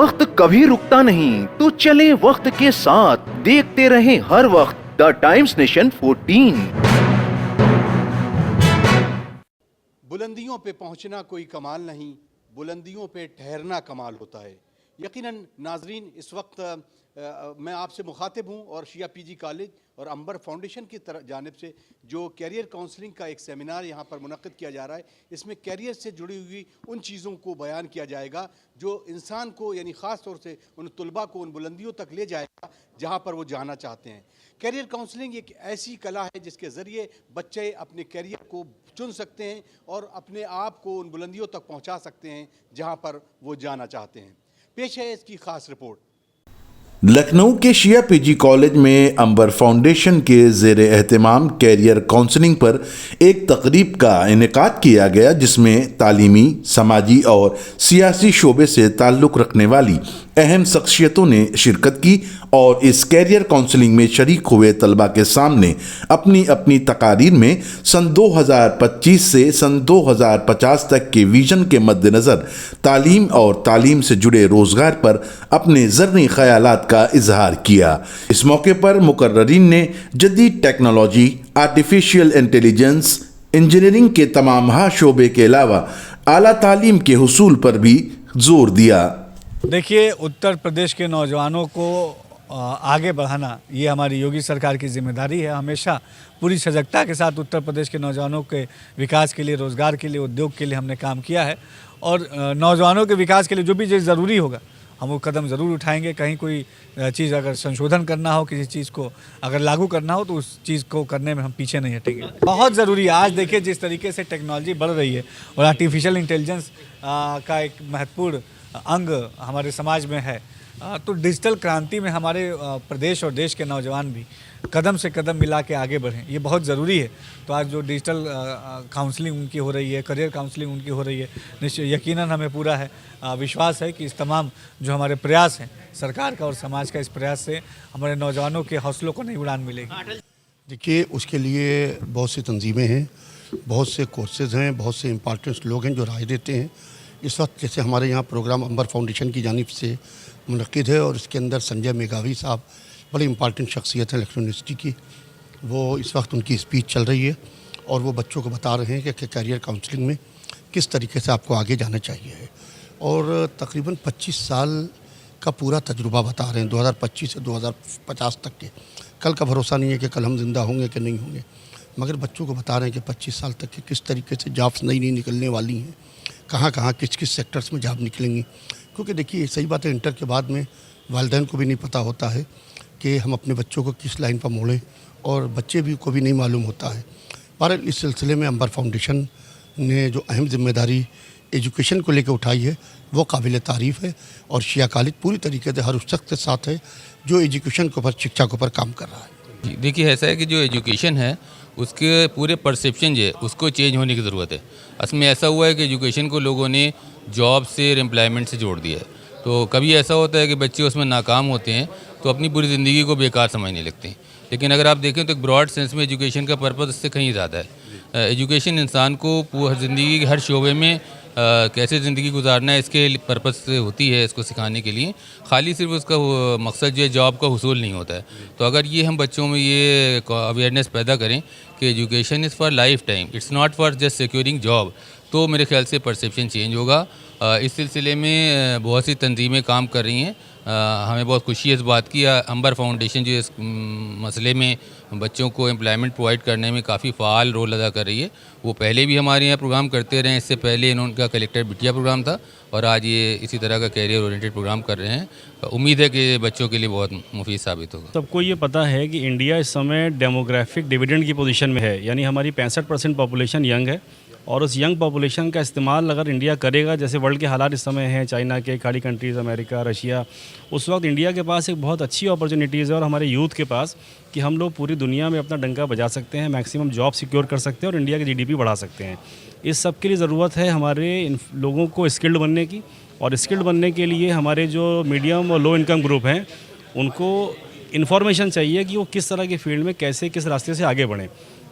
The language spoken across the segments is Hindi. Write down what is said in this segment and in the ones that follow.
वक्त कभी रुकता नहीं, तो चले वक्त के साथ, देखते रहे हर वक्त द टाइम्स नेशन 14। बुलंदियों पे पहुंचना कोई कमाल नहीं, बुलंदियों पे ठहरना कमाल होता है। यकीनन नाजरीन, इस वक्त मैं आपसे मुखातिब हूं और शिया पीजी कॉलेज और अंबर फाउंडेशन की जानिब से जो कैरियर काउंसलिंग का एक सेमिनार यहाँ पर मुनक़्क़िद किया जा रहा है, इसमें कैरियर से जुड़ी हुई उन चीज़ों को बयान किया जाएगा जो इंसान को, यानी ख़ास तौर से उन तलबा को उन बुलंदियों तक ले जाएगा जहाँ पर वो जाना चाहते हैं। कैरियर काउंसलिंग एक ऐसी कला है जिसके ज़रिए बच्चे अपने कैरियर को चुन सकते हैं और अपने आप को उन बुलंदियों तक पहुँचा सकते हैं जहाँ पर वो जाना चाहते हैं। पेश है इसकी ख़ास रिपोर्ट। लखनऊ के शिया पीजी कॉलेज में अंबर फाउंडेशन के ज़ेर एहतमाम कैरियर काउंसलिंग पर एक तकरीब का इनेकाद किया गया, जिसमें तालीमी, समाजी और सियासी शोबे से ताल्लुक़ रखने वाली अहम शख्सियतों ने शिरकत की और इस कैरियर काउंसलिंग में शरीक हुए तलबा के सामने अपनी अपनी तकारीर में सन 2025 से सन 2050 तक के विजन के मद्देनज़र तालीम और तालीम से जुड़े रोज़गार पर अपने ज़र्री ख़यालात का इजहार किया। इस मौके पर मुकर्ररीन ने जदीद टेक्नोलॉजी, आर्टिफिशियल इंटेलिजेंस, इंजीनियरिंग के तमाम शोबे के अलावा आला तालीम के हुसूल पर भी जोर दिया। देखिए, उत्तर प्रदेश के नौजवानों को आगे बढ़ाना ये हमारी योगी सरकार की जिम्मेदारी है। हमेशा पूरी सजगता के साथ उत्तर प्रदेश के नौजवानों के विकास के लिए, रोज़गार के लिए, उद्योग के लिए हमने काम किया है और नौजवानों के विकास के लिए जो भी चीज़ ज़रूरी होगा हम वो कदम ज़रूर उठाएंगे। कहीं कोई चीज़ अगर संशोधन करना हो, किसी चीज़ को अगर लागू करना हो, तो उस चीज़ को करने में हम पीछे नहीं हटेंगे। बहुत ज़रूरी है। आज देखिए जिस तरीके से टेक्नोलॉजी बढ़ रही है और आर्टिफिशियल इंटेलिजेंस का एक महत्वपूर्ण अंग हमारे समाज में है, तो डिजिटल क्रांति में हमारे प्रदेश और देश के नौजवान भी कदम से कदम मिला के आगे बढ़ें, ये बहुत ज़रूरी है। तो आज जो डिजिटल काउंसलिंग उनकी हो रही है, करियर काउंसलिंग उनकी हो रही है, निश्चय यकीनन हमें पूरा है विश्वास है कि इस तमाम जो हमारे प्रयास हैं सरकार का और समाज का, इस प्रयास से हमारे नौजवानों के हौसलों को नई उड़ान मिलेगी। देखिए, उसके लिए बहुत सी तंजीमें हैं, बहुत से कोर्सेज़ हैं, बहुत से इम्पोर्टेंट लोग हैं जो राय देते हैं। इस वक्त जैसे हमारे यहाँ प्रोग्राम अंबर फाउंडेशन की जानिब से मुनक़्क़िद है और इसके अंदर संजय मेघावी साहब बड़ी इम्पॉर्टेंट शख्सियत है लखनऊ यूनिवर्सिटी की, वो इस वक्त उनकी स्पीच चल रही है और वो बच्चों को बता रहे हैं कि कैरियर काउंसलिंग में किस तरीके से आपको आगे जाना चाहिए है। और तकरीबन 25 साल का पूरा तजुर्बा बता रहे हैं, 2025 से 2050 तक के। कल का भरोसा नहीं है कि कल हम जिंदा होंगे कि नहीं होंगे, मगर बच्चों को बता रहे हैं कि 25 साल तक के किस तरीके से जॉब्स नई नई निकलने वाली हैं, कहाँ कहाँ किस किस सेक्टर्स में जॉब निकलेंगी। क्योंकि देखिए, सही बात है, इंटर के बाद में वालिदैन को भी नहीं पता होता है कि हम अपने बच्चों को किस लाइन पर मोड़ें और बच्चे भी को भी नहीं मालूम होता है। पर इस सिलसिले में अंबर फाउंडेशन ने जो अहम जिम्मेदारी एजुकेशन को लेकर उठाई है वो काबिल तारीफ़ है और शिया कॉलेज पूरी तरीके से हर उस शख्स के साथ है जो एजुकेशन के ऊपर, शिक्षा के ऊपर काम कर रहा है। देखिए, ऐसा है कि जो एजुकेशन है उसके पूरे परसेप्शन जो है उसको चेंज होने की ज़रूरत है। असल में ऐसा हुआ है कि एजुकेशन को लोगों ने जॉब से, एम्प्लॉयमेंट से जोड़ दिया है। तो कभी ऐसा होता है कि बच्चे उसमें नाकाम होते हैं तो अपनी पूरी ज़िंदगी को बेकार समझने लगते हैं। लेकिन अगर आप देखें तो एक ब्रॉड सेंस में एजुकेशन का पर्पज़ इससे कहीं ज़्यादा है। एजुकेशन इंसान को ज़िंदगी के हर शोबे में कैसे ज़िंदगी गुजारना है इसके पर्पज़ से होती है, इसको सिखाने के लिए। खाली सिर्फ उसका मकसद जो है जॉब का हुसूल नहीं होता है। तो अगर ये हम बच्चों में ये अवेयरनेस पैदा करें कि education is for life time, it's not for just securing job, तो मेरे ख्याल से परसेप्शन चेंज होगा। इस सिलसिले में बहुत सी तंजीमें काम कर रही हैं। हमें बहुत खुशी है इस बात की। अंबर फाउंडेशन जो इस मसले में बच्चों को एम्प्लॉयमेंट प्रोवाइड करने में काफ़ी फ़ाल रोल अदा कर रही है। वो पहले भी हमारे यहाँ प्रोग्राम करते रहे, इससे पहले इनका कलेक्टर बिटिया प्रोग्राम था और आज ये इसी तरह का कैरियर ओरिएंटेड प्रोग्राम कर रहे हैं। उम्मीद है कि बच्चों के लिए बहुत मुफीद साबित होगा। सबको ये पता है कि इंडिया इस समय डेमोग्राफिक डिविडेंड की पोजीशन में है, यानी हमारी 65% पॉपुलेशन यंग है और उस यंग पॉपुलेशन का इस्तेमाल अगर इंडिया करेगा, जैसे वर्ल्ड के हालात इस समय हैं, चाइना के, खाड़ी कंट्रीज़, अमेरिका, रशिया, उस वक्त इंडिया के पास एक बहुत अच्छी अपॉर्चुनिटीज़ है और हमारे यूथ के पास कि हम लोग पूरी दुनिया में अपना डंका बजा सकते हैं, मैक्सिमम जॉब सिक्योर कर सकते हैं और इंडिया की जीडीपी बढ़ा सकते हैं। इस सब के लिए ज़रूरत है हमारे लोगों को स्किल्ड बनने की, और स्किल्ड बनने के लिए हमारे जो मीडियम और लो इनकम ग्रुप हैं उनको इन्फॉर्मेशन चाहिए कि वो किस तरह के फील्ड में कैसे, किस रास्ते से आगे बढ़ें।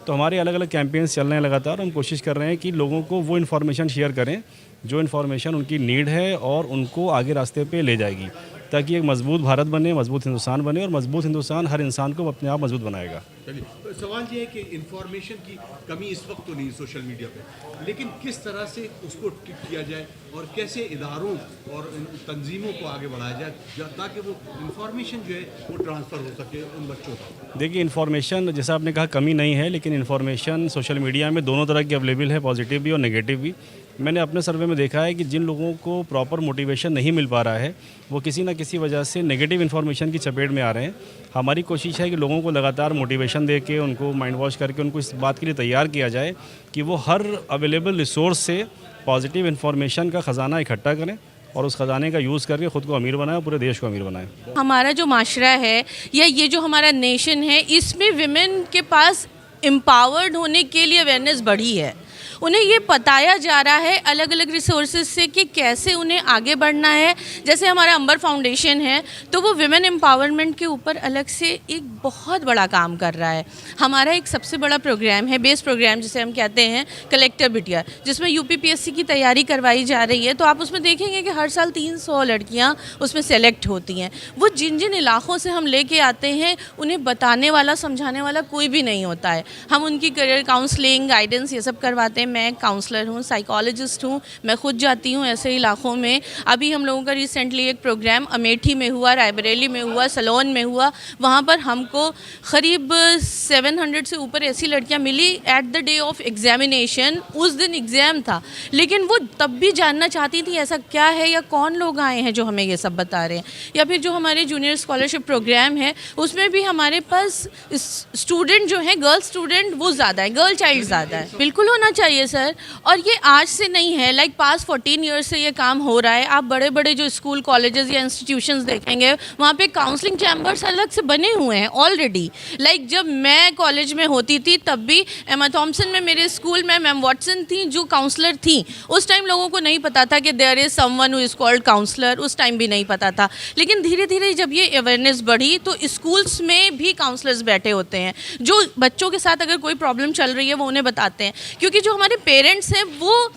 तो हमारे अलग अलग कैंपेन्स चल रहे हैं लगातार। हम कोशिश कर रहे हैं कि लोगों को वो इन्फॉर्मेशन शेयर करें जो इन्फॉर्मेशन उनकी नीड है और उनको आगे रास्ते पे ले जाएगी, ताकि एक मजबूत भारत बने, मजबूत हिंदुस्तान बने, और मजबूत हिंदुस्तान हर इंसान को अपने आप मजबूत बनाएगा। चलिए, सवाल ये है कि इंफॉर्मेशन की कमी इस वक्त तो नहीं सोशल मीडिया पे, लेकिन किस तरह से उसको ट्रिक किया जाए और कैसे इदारों और तंजीमों को आगे बढ़ाया जाए ताकि वो इंफॉर्मेशन जो है वो ट्रांसफ़र हो सके उन बच्चों तक। देखिए, इन्फॉर्मेशन जैसा आपने कहा कमी नहीं है, लेकिन इन्फॉर्मेशन सोशल मीडिया में दोनों तरह की अवेलेबल है, पॉजिटिव भी और नेगेटिव भी। मैंने अपने सर्वे में देखा है कि जिन लोगों को प्रॉपर मोटिवेशन नहीं मिल पा रहा है वो किसी न किसी वजह से नेगेटिव इन्फॉर्मेशन की चपेट में आ रहे हैं। हमारी कोशिश है कि लोगों को लगातार मोटिवेशन दे के, उनको माइंड वॉश करके उनको इस बात के लिए तैयार किया जाए कि वो हर अवेलेबल रिसोर्स से पॉजिटिव इन्फॉर्मेशन का ख़जाना इकट्ठा करें और उस ख़जाने का यूज़ करके ख़ुद को अमीर बनाएं, पूरे देश को अमीर बनाएं। हमारा जो माशरा है या ये जो हमारा नेशन है, इसमें विमेन के पास एम्पावर्ड होने के लिए अवेयरनेस बढ़ी है। उन्हें ये बताया जा रहा है अलग अलग रिसोर्सेज से कि कैसे उन्हें आगे बढ़ना है। जैसे हमारा अंबर फाउंडेशन है तो वो विमेन एम्पावरमेंट के ऊपर अलग से एक बहुत बड़ा काम कर रहा है। हमारा एक सबसे बड़ा प्रोग्राम है, बेस प्रोग्राम जिसे हम कहते हैं कलेक्टर बिटिया, जिसमें यूपीपीएससी की तैयारी करवाई जा रही है। तो आप उसमें देखेंगे कि हर साल 300 लड़कियाँ उसमें सेलेक्ट होती हैं। वो जिन जिन इलाक़ों से हम लेके आते हैं उन्हें बताने वाला, समझाने वाला कोई भी नहीं होता है। हम उनकी करियर काउंसलिंग, गाइडेंस ये सब करवाते हैं। मैं काउंसलर हूँ, साइकोलॉजिस्ट हूँ, मैं खुद जाती हूँ ऐसे इलाक़ों में। अभी हम लोगों का रिसेंटली एक प्रोग्राम अमेठी में हुआ, रायबरेली में हुआ, सलोन में हुआ। वहाँ पर हमको करीब 700 से ऊपर ऐसी लड़कियाँ मिली at the day of examination. उस दिन एग्ज़ाम था, लेकिन वो तब भी जानना चाहती थी ऐसा क्या है या कौन लोग आए हैं जो हमें ये सब बता रहे हैं। या फिर जो हमारे जूनियर स्कॉलरशिप प्रोग्राम है उसमें भी हमारे पास स्टूडेंट जो हैं, गर्ल स्टूडेंट वो ज़्यादा है, गर्ल चाइल्ड ज़्यादा है। बिल्कुल होना चाहिए सर, और ये आज से नहीं है, लाइक पास 14 ईयर्स से ये काम हो रहा है। आप बड़े बड़े जो स्कूल, कॉलेजेस या इंस्टीट्यूशंस देखेंगे वहाँ पे काउंसलिंग चैम्बर्स अलग से बने हुए हैं ऑलरेडी। लाइक जब मैं कॉलेज में होती थी तब भी एमा थॉम्सन में मेरे स्कूल में मैम वॉटसन थी जो काउंसलर थी। उस टाइम लोगों को नहीं पता था कि there is someone who is called counsellor, उस टाइम भी नहीं पता था। लेकिन धीरे धीरे जब ये अवेयरनेस बढ़ी तो स्कूल्स में भी काउंसलर्स बैठे होते हैं जो बच्चों के साथ अगर कोई प्रॉब्लम चल रही है वो उन्हें बताते हैं। क्योंकि जो हमारे पेरेंट्स हैं वो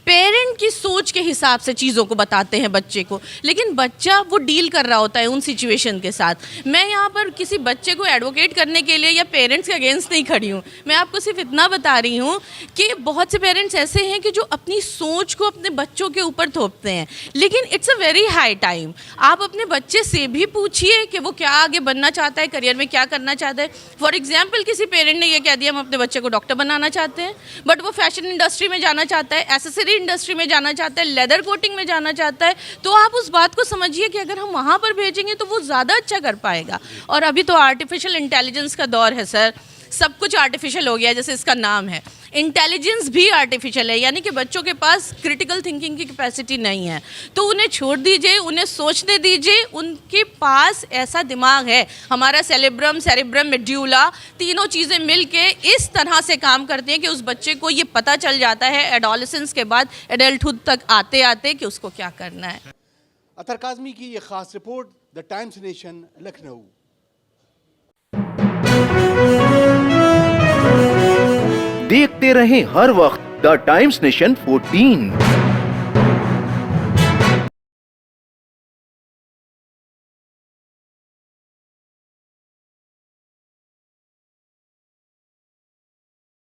पेरेंट की सोच के हिसाब से चीज़ों को बताते हैं बच्चे को, लेकिन बच्चा वो डील कर रहा होता है उन सिचुएशन के साथ। मैं यहाँ पर किसी बच्चे को एडवोकेट करने के लिए या पेरेंट्स के अगेंस्ट नहीं खड़ी हूँ। मैं आपको सिर्फ इतना बता रही हूँ कि बहुत से पेरेंट्स ऐसे हैं कि जो अपनी सोच को अपने बच्चों के ऊपर थोपते हैं, लेकिन it's a very high time. आप अपने बच्चे से भी पूछिए कि वो क्या आगे बनना चाहता है, करियर में क्या करना चाहता है। फॉर एग्जाम्पल किसी पेरेंट ने ये कह दिया हम अपने बच्चे को डॉक्टर बनाना चाहते हैं, बट वो फैशन इंडस्ट्री में जाना चाहता है, एसेसरी इंडस्ट्री में जाना चाहता है, लेदर कोटिंग में जाना चाहता है, तो आप उस बात को समझिए कि अगर हम वहाँ पर भेजेंगे तो वो ज़्यादा अच्छा कर पाएगा। और अभी तो आर्टिफिशियल इंटेलिजेंस का दौर है सर, सब कुछ आर्टिफिशियल हो गया, जैसे इसका नाम है। इंटेलिजेंस भी आर्टिफिशियल है, यानी कि बच्चों के पास क्रिटिकल थिंकिंग की कैपेसिटी नहीं है। तो उन्हें छोड़ दीजिए, उन्हें सोचने दीजिए, उनके पास ऐसा दिमाग है। हमारा सेरेब्रम, मेड्यूला, तीनों चीज़ें मिलके इस तरह से काम करती हैं कि उस बच्चे को ये पता चल जाता है एडोलेसेंस के बाद एडल्टहुड तक आते आते कि उसको क्या करना है। अतर काज़मी की ये ख़ास report, the times nation, Lucknow. देखते रहें हर वक्त द टाइम्स नेशन 14।